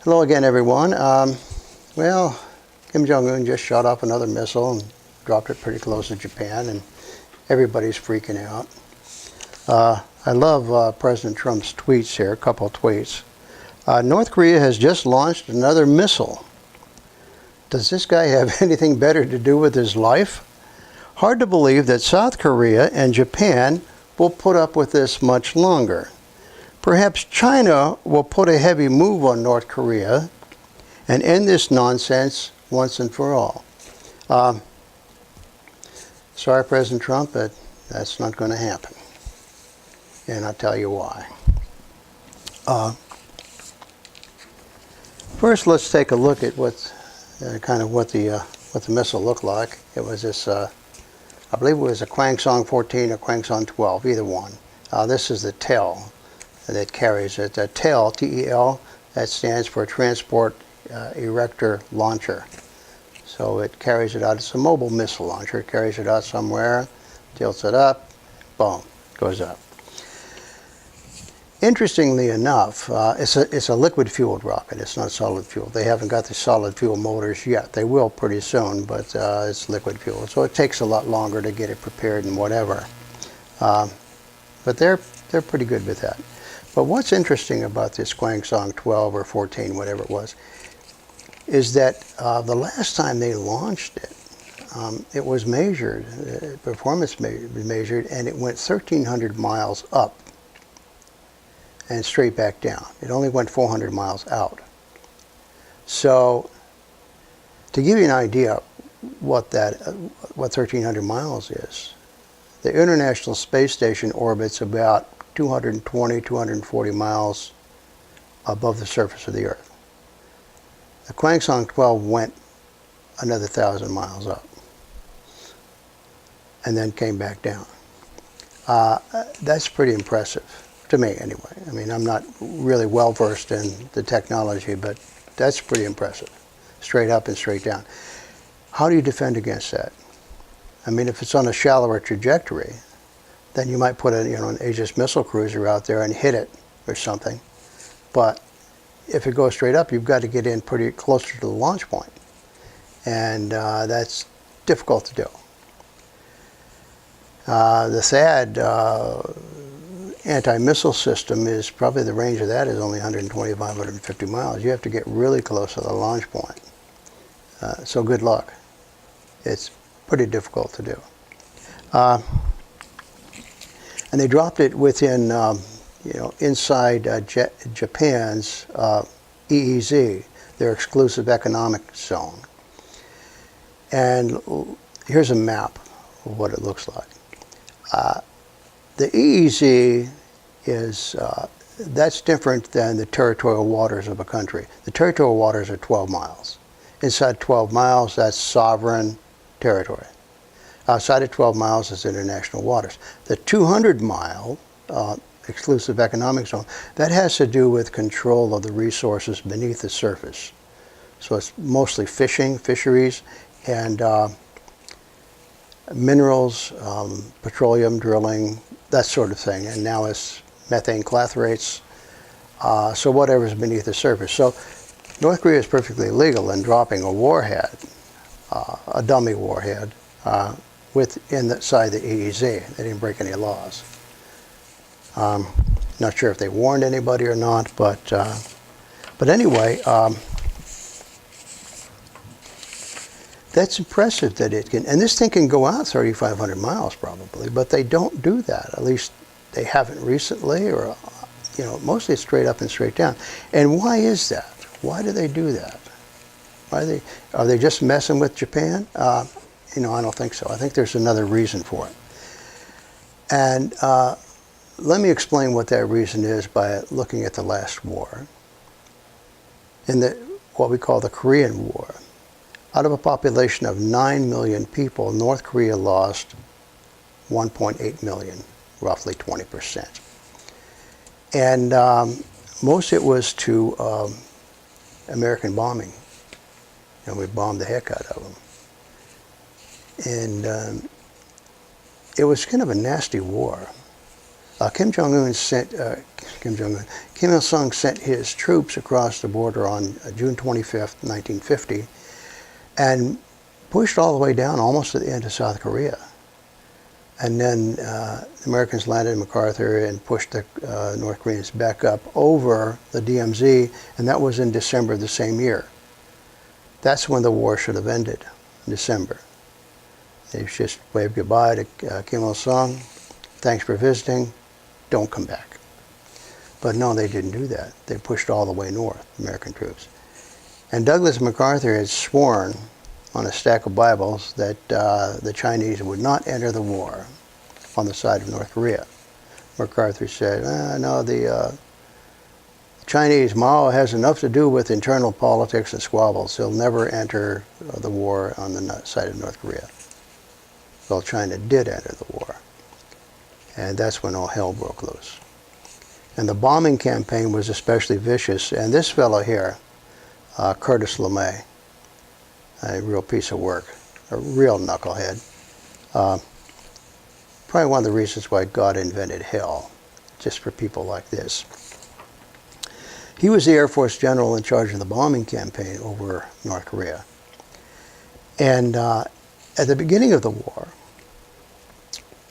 Hello again, everyone. Well, Kim Jong-un just shot off another missile and dropped it pretty close to Japan, and everybody's freaking out. I love President Trump's tweets here, a couple of tweets. North Korea has just launched another missile. Does this guy have anything better to do with his life? Hard to believe that South Korea and Japan will put up with this much longer. Perhaps China will put a heavy move on North Korea and end this nonsense once and for all. Sorry, President Trump, but that's not going to happen. And I'll tell you why. First, let's take a look at what the missile looked like. It was this, I believe it was a Kwangsong 14 or Kwangsong 12, either one. This is the tail that carries it. The TEL, T-E-L, that stands for Transport Erector Launcher. So it carries it out. It's a mobile missile launcher. It carries it out somewhere, tilts it up, boom, goes up. Interestingly enough, it's a liquid-fueled rocket. It's not solid fuel. They haven't got the solid fuel motors yet. They will pretty soon, but it's liquid fuel. So it takes a lot longer to get it prepared and whatever. But they're pretty good with that. But what's interesting about this Kwangsong 12 or 14, whatever it was, is that the last time they launched it, it was measured, performance was measured, and it went 1,300 miles up and straight back down. It only went 400 miles out. So to give you an idea what 1,300 miles is, the International Space Station orbits about 220, 240 miles above the surface of the Earth. The Kwangsong 12 went another 1,000 miles up and then came back down. That's pretty impressive, to me anyway. I mean, I'm not really well versed in the technology, but that's pretty impressive. Straight up and straight down. How do you defend against that? I mean, if it's on a shallower trajectory, then you might put an Aegis missile cruiser out there and hit it or something. But if it goes straight up, you've got to get in pretty closer to the launch point. And that's difficult to do. The THAAD anti-missile system is probably, the range of that is only 125, 150 miles. You have to get really close to the launch point. So good luck. It's pretty difficult to do. And they dropped it within, inside Japan's EEZ, their exclusive economic zone. And here's a map of what it looks like. The EEZ is, that's different than the territorial waters of a country. The territorial waters are 12 miles. Inside 12 miles, that's sovereign territory. Outside of 12 miles is international waters. The 200-mile exclusive economic zone, that has to do with control of the resources beneath the surface. So it's mostly fishing, fisheries, and minerals, petroleum drilling, that sort of thing. And now it's methane clathrates, so whatever's beneath the surface. So North Korea is perfectly legal in dropping a warhead, a dummy warhead, inside the EEZ. They didn't break any laws. Not sure if they warned anybody or not, but anyway, that's impressive that it can, and this thing can go out 3,500 miles probably, but they don't do that. At least they haven't recently, or mostly it's straight up and straight down. And why is that? Why do they do that? Are they just messing with Japan? I don't think so. I think there's another reason for it. And let me explain what that reason is by looking at the last war. In what we call the Korean War, out of a population of 9 million people, North Korea lost 1.8 million, roughly 20%. And most it was to American bombing. We bombed the heck out of them. And it was kind of a nasty war. Kim Jong-un sent Kim Il-sung sent his troops across the border on June 25th, 1950, and pushed all the way down almost to the end of South Korea. And then the Americans landed in MacArthur and pushed the North Koreans back up over the DMZ, and that was in December of the same year. That's when the war should have ended, in December. They just waved goodbye to Kim Il-sung. Thanks for visiting. Don't come back. But no, they didn't do that. They pushed all the way north, American troops. And Douglas MacArthur had sworn on a stack of Bibles that the Chinese would not enter the war on the side of North Korea. MacArthur said, no, the Chinese, Mao has enough to do with internal politics and squabbles. He'll never enter the war on the side of North Korea. Well, China did enter the war. And that's when all hell broke loose. And the bombing campaign was especially vicious. And this fellow here, Curtis LeMay, a real piece of work, a real knucklehead. Probably one of the reasons why God invented hell, just for people like this. He was the Air Force general in charge of the bombing campaign over North Korea. And at the beginning of the war,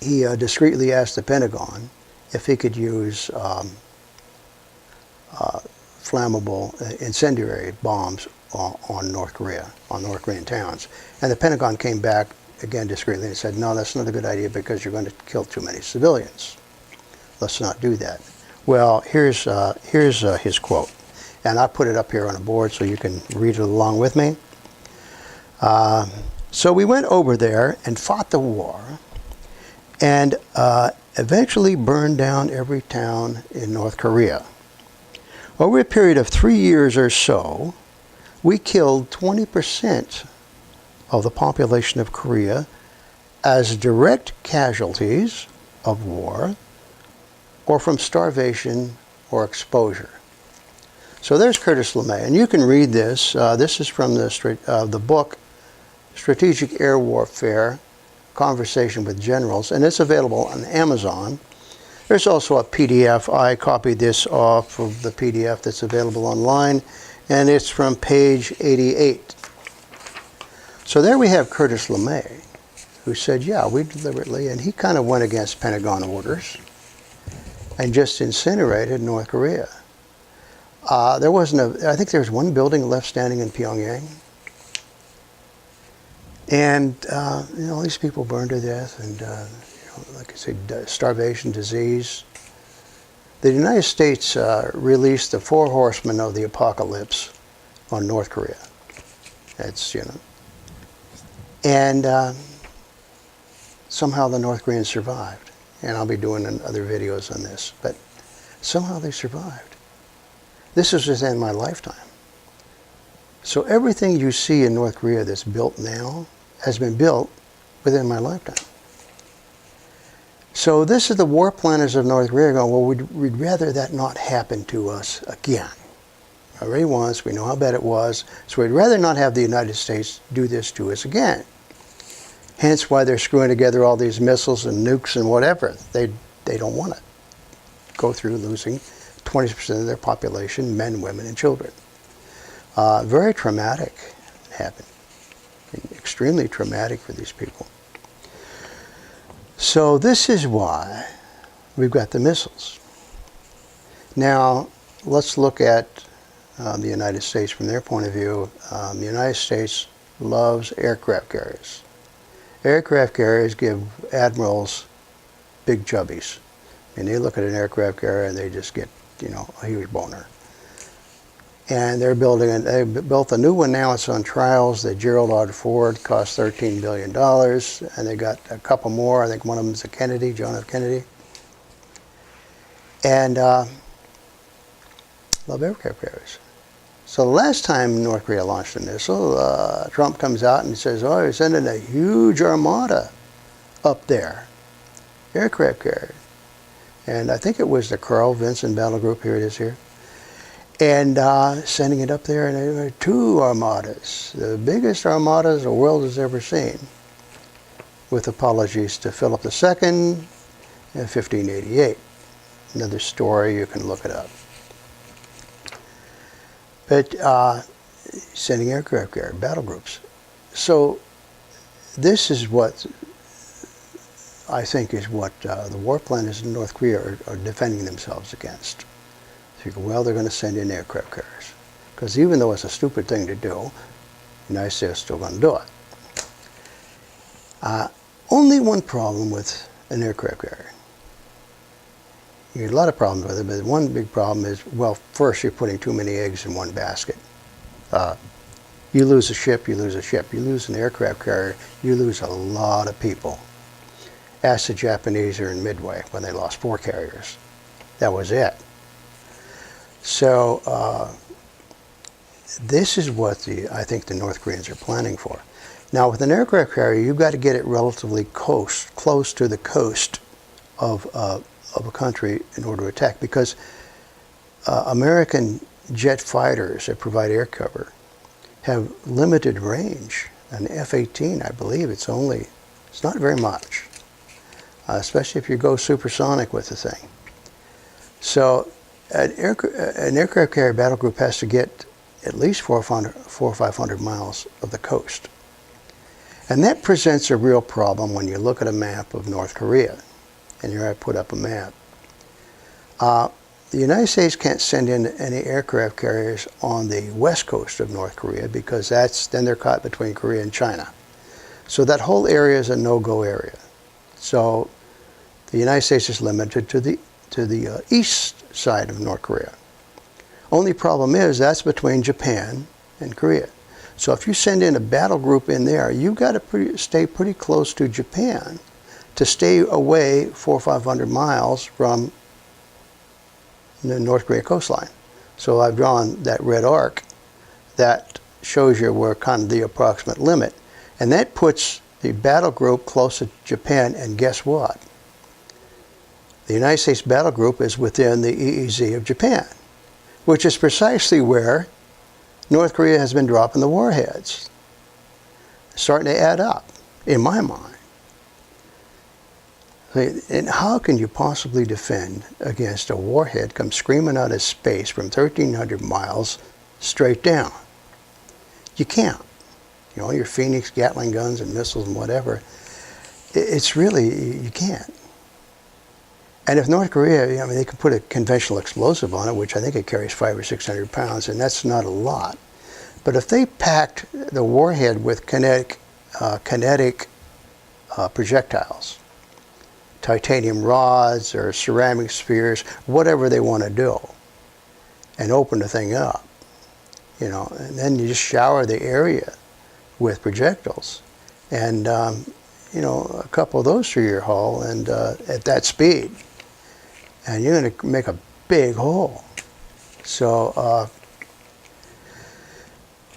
he discreetly asked the Pentagon if he could use flammable incendiary bombs on North Korea, on North Korean towns. And the Pentagon came back again discreetly and said, no, that's not a good idea because you're going to kill too many civilians. Let's not do that. Well, here's his quote. And I put it up here on a board so you can read it along with me. So we went over there and fought the war and eventually burned down every town in North Korea. Over a period of 3 years or so, we killed 20% of the population of Korea as direct casualties of war or from starvation or exposure. So there's Curtis LeMay, and you can read this. This is from the book Strategic Air Warfare, Conversation with Generals, and it's available on Amazon. There's also a PDF. I copied this off of the PDF that's available online, and it's from page 88. So there we have Curtis LeMay, who said, yeah, we deliberately, and he kind of went against Pentagon orders and just incinerated North Korea. I think there was one building left standing in Pyongyang. And, these people burned to death and, like I said, starvation, disease. The United States released the 4 horsemen of the apocalypse on North Korea. That's, And somehow the North Koreans survived. And I'll be doing other videos on this. But somehow they survived. This was within my lifetime. So everything you see in North Korea that's built now has been built within my lifetime. So this is the war planners of North Korea going, well, we'd rather that not happen to us again. Already once, we know how bad it was, so we'd rather not have the United States do this to us again. Hence why they're screwing together all these missiles and nukes and whatever. They don't want to go through losing 20% of their population, men, women, and children. Very traumatic happened. Extremely traumatic for these people. So this is why we've got the missiles. Now, let's look at the United States from their point of view. The United States loves aircraft carriers. Aircraft carriers give admirals big chubbies. And they look at an aircraft carrier and they just get, a huge boner. And they built a new one now. It's on trials. The Gerald R. Ford cost $13 billion. And they got a couple more. I think one of them is a Kennedy, John F. Kennedy. And love aircraft carriers. So the last time North Korea launched a missile, Trump comes out and says, oh, you're sending a huge armada up there. Aircraft carrier. And I think it was the Carl Vinson Battle Group. Here it is here. And sending it up there, and there were 2 armadas, the biggest armadas the world has ever seen, with apologies to Philip II in 1588. another story. You can look it up. But sending aircraft carrier battle groups. So this is what I think is what the war planners in North Korea are defending themselves against. So you go, well, they're going to send in aircraft carriers. Because even though it's a stupid thing to do, the United States is still going to do it. Only one problem with an aircraft carrier. You get a lot of problems with it, but one big problem is, well, first you're putting too many eggs in one basket. You lose a ship, you lose a ship. You lose an aircraft carrier, you lose a lot of people. Ask the Japanese in Midway when they lost 4 carriers. That was it. So this is what I think the North Koreans are planning for. Now with an aircraft carrier, you've got to get it relatively close to the coast of a country in order to attack, because American jet fighters that provide air cover have limited range. An F-18, I believe, it's not very much, especially if you go supersonic with the thing. So an aircraft carrier battle group has to get at least 400 or 500 miles of the coast. And that presents a real problem when you look at a map of North Korea. And here I put up a map. The United States can't send in any aircraft carriers on the west coast of North Korea, because then they're caught between Korea and China. So that whole area is a no-go area. So the United States is limited to the east side of North Korea. Only problem is that's between Japan and Korea. So if you send in a battle group in there, you've got to stay pretty close to Japan to stay away 400 or 500 miles from the North Korea coastline. So I've drawn that red arc that shows you where kind of the approximate limit. And that puts the battle group close to Japan, and guess what? The United States battle group is within the EEZ of Japan, which is precisely where North Korea has been dropping the warheads. It's starting to add up, in my mind. And how can you possibly defend against a warhead come screaming out of space from 1,300 miles straight down? You can't. You know, your Phoenix Gatling guns and missiles and whatever, it's really, you can't. And if North Korea, I mean, they can put a conventional explosive on it, which I think it carries 500 or 600 pounds, and that's not a lot. But if they packed the warhead with kinetic projectiles, titanium rods or ceramic spheres, whatever they want to do, and open the thing up, you know, and then you just shower the area with projectiles, and you know, a couple of those through your hull, and at that speed, and you're going to make a big hole. So,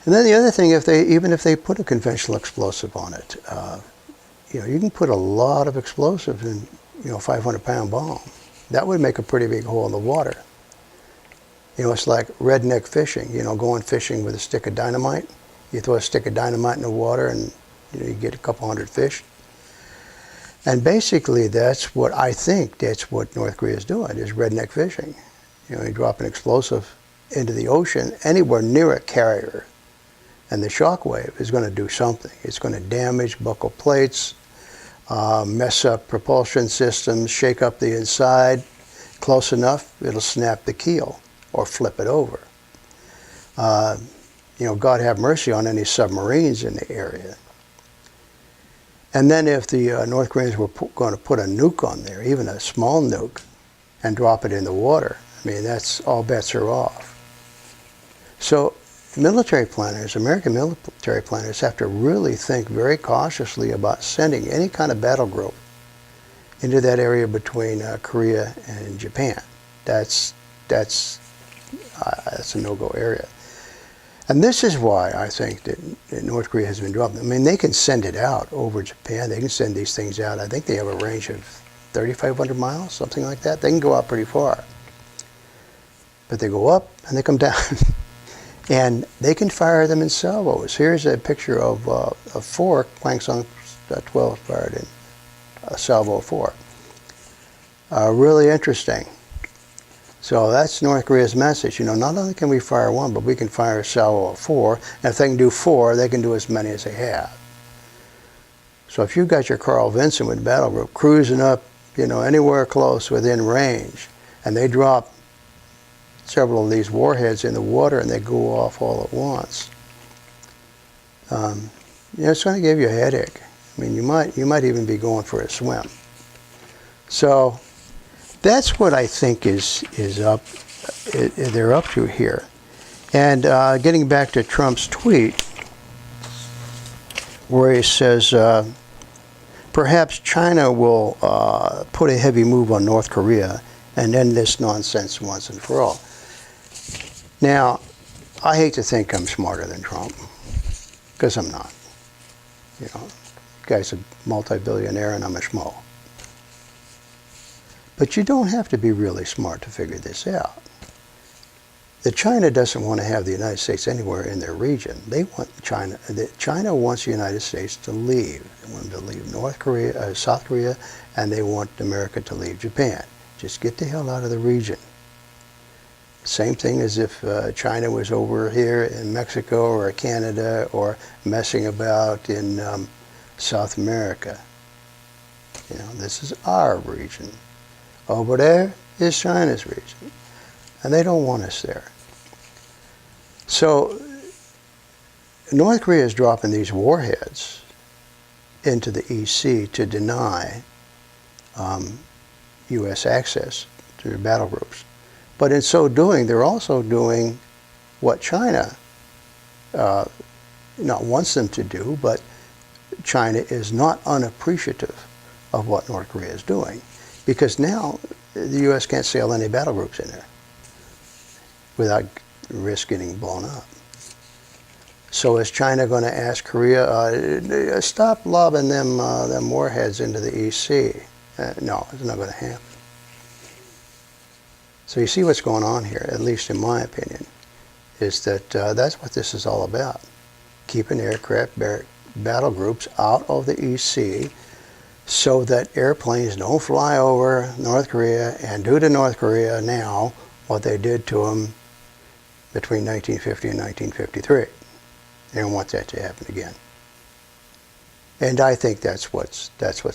and then the other thing, even if they put a conventional explosive on it, you know, you can put a lot of explosive in, you know, 500-pound bomb. That would make a pretty big hole in the water. You know, it's like redneck fishing. You know, going fishing with a stick of dynamite. You throw a stick of dynamite in the water, and you know, you get a couple hundred fish. And basically, that's what I think. That's what North Korea is doing, is redneck fishing. You know, you drop an explosive into the ocean anywhere near a carrier, and the shock wave is going to do something. It's going to damage buccal plates, mess up propulsion systems, shake up the inside. Close enough, it'll snap the keel or flip it over. You know, God have mercy on any submarines in the area. And then if the North Koreans were going to put a nuke on there, even a small nuke, and drop it in the water, I mean, that's all bets are off. So military planners, American military planners, have to really think very cautiously about sending any kind of battle group into that area between Korea and Japan. That's a no-go area. And this is why I think that North Korea has been dropped. I mean, they can send it out over Japan. They can send these things out. I think they have a range of 3,500 miles, something like that. They can go out pretty far. But they go up and they come down. And they can fire them in salvos. Here's a picture of a 4 planks on 12 fired in a salvo of 4. Really interesting. So that's North Korea's message. You know, not only can we fire one, but we can fire a salvo of 4. And if they can do 4, they can do as many as they have. So if you've got your Carl Vinson with battle group cruising up, you know, anywhere close within range, and they drop several of these warheads in the water and they go off all at once, you know, it's going to give you a headache. I mean, you might even be going for a swim. So that's what I think they're up to here. And getting back to Trump's tweet, where he says, perhaps China will put a heavy move on North Korea and end this nonsense once and for all. Now, I hate to think I'm smarter than Trump, because I'm not. You know, the guy's a multi-billionaire and I'm a schmo. But you don't have to be really smart to figure this out. That China doesn't want to have the United States anywhere in their region. They want China wants the United States to leave. They want them to leave North Korea, South Korea, and they want America to leave Japan. Just get the hell out of the region. Same thing as if China was over here in Mexico or Canada or messing about in South America. You know, this is our region. Over there is China's region. And they don't want us there. So North Korea is dropping these warheads into the EC to deny U.S. access to their battle groups. But in so doing, they're also doing what China not wants them to do, but China is not unappreciative of what North Korea is doing. Because now the U.S. can't sail any battle groups in there without risk getting blown up. So is China going to ask Korea, stop lobbing them warheads into the EC? No, it's not going to happen. So you see what's going on here, at least in my opinion, is that that's what this is all about. Keeping aircraft battle groups out of the EC so that airplanes don't fly over North Korea and do to North Korea now what they did to them between 1950 and 1953. They don't want that to happen again. And I think that's what's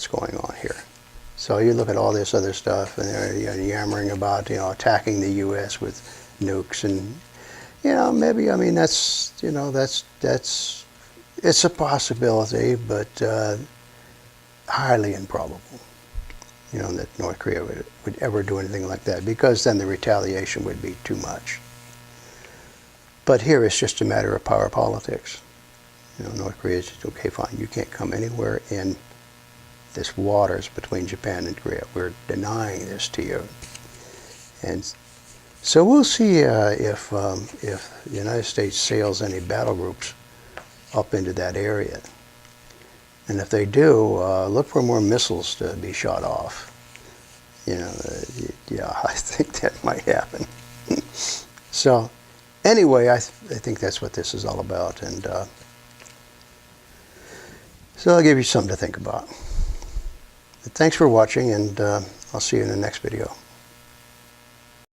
going on here. So you look at all this other stuff, and they're yammering about, you know, attacking the U.S. with nukes, and you know, maybe, I mean, that's, you know, that's it's a possibility, but highly improbable. You know, that North Korea would ever do anything like that, because then the retaliation would be too much. But here it's just a matter of power politics. You know, North Korea is just, okay, fine, you can't come anywhere in this waters between Japan and Korea. We're denying this to you. And so we'll see if the United States sails any battle groups up into that area. And if they do, look for more missiles to be shot off. You know, yeah, I think that might happen. So anyway, I think that's what this is all about. And so I'll give you something to think about. But thanks for watching, and I'll see you in the next video.